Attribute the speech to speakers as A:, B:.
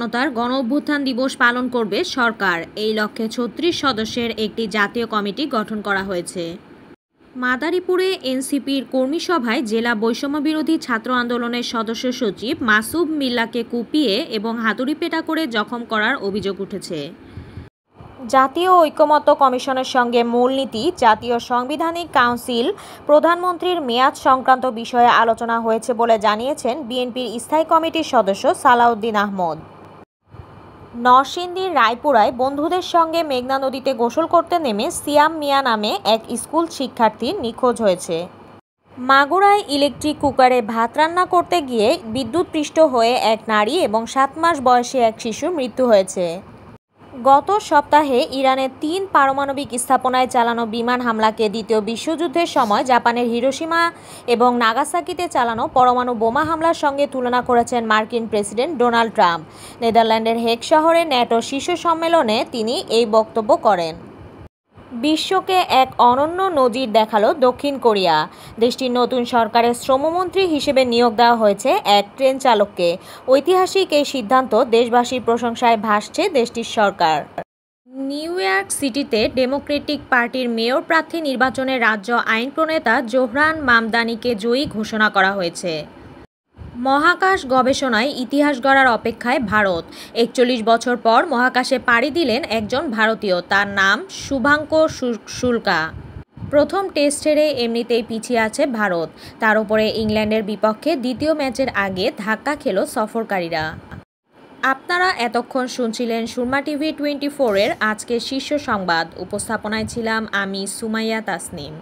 A: জনতার গণ অভ্যুত্থান দিবস পালন করবে সরকার। এই লক্ষ্যে ৩৬ সদস্যের একটি জাতীয় কমিটি গঠন করা হয়েছে। মাদারীপুরে এনসিপির কর্মী সভায় জেলা বৈষম্যবিরোধী ছাত্র আন্দোলনের সদস্য সচিব মাসুম মিল্লাকে কুপিয়ে এবং হাতুড়িপেটা করে জখম করার অভিযোগ উঠেছে। জাতীয় ঐকমত্য কমিশনের সঙ্গে মূলনীতি, জাতীয় সাংবিধানিক কাউন্সিল, প্রধানমন্ত্রীর মেয়াদ সংক্রান্ত বিষয়ে আলোচনা হয়েছে বলে জানিয়েছেন বিএনপির স্থায়ী কমিটির সদস্য সালাউদ্দিন আহমদ। নরসিংদীর রায়পুরায় বন্ধুদের সঙ্গে মেঘনা নদীতে গোসল করতে নেমে সিয়াম মিয়া নামে এক স্কুল শিক্ষার্থীর নিখোঁজ হয়েছে। মাগুরায় ইলেকট্রিক কুকারে ভাত রান্না করতে গিয়ে বিদ্যুৎপৃষ্ট হয়ে এক নারী এবং 7 মাস বয়সী এক শিশুর মৃত্যু হয়েছে। গত সপ্তাহে ইরানের 3 পারমাণবিক স্থাপনায় চালানো বিমান হামলাকে দ্বিতীয় বিশ্বযুদ্ধের সময় জাপানের হিরোশিমা এবং নাগাসাকিতে চালানো পরমাণু বোমা হামলার সঙ্গে তুলনা করেছেন মার্কিন প্রেসিডেন্ট ডোনাল্ড ট্রাম্প। নেদারল্যান্ডের হেগ শহরে ন্যাটো শীর্ষ সম্মেলনে তিনি এই বক্তব্য করেন। বিশ্বকে এক অনন্য নজির দেখালো দক্ষিণ কোরিয়া। দেশটির নতুন সরকারের শ্রমমন্ত্রী হিসেবে নিয়োগ দেওয়া হয়েছে এক ট্রেন চালককে। ঐতিহাসিক এই সিদ্ধান্ত দেশবাসীর প্রশংসায় ভাসছে দেশটির সরকার। নিউ ইয়র্ক সিটিতে ডেমোক্রেটিক পার্টির মেয়র প্রার্থী নির্বাচনে রাজ্য আইন প্রণেতা জোহরান মামদানিকে জয়ী ঘোষণা করা হয়েছে। মহাকাশ গবেষণায় ইতিহাস গড়ার অপেক্ষায় ভারত। 41 বছর পর মহাকাশে পাড়ি দিলেন একজন ভারতীয়, তার নাম শুভাঙ্কর শুক্লা। প্রথম টেস্ট হেরে এমনিতেই পিছিয়ে আছে ভারত, তার উপরে ইংল্যান্ডের বিপক্ষে দ্বিতীয় ম্যাচের আগে ধাক্কা খেল সফরকারীরা। আপনারা এতক্ষণ শুনছিলেন সুরমা টিভি 24 এর আজকের শীর্ষ সংবাদ। উপস্থাপনায় ছিলাম আমি সুমাইয়া তাসনিম।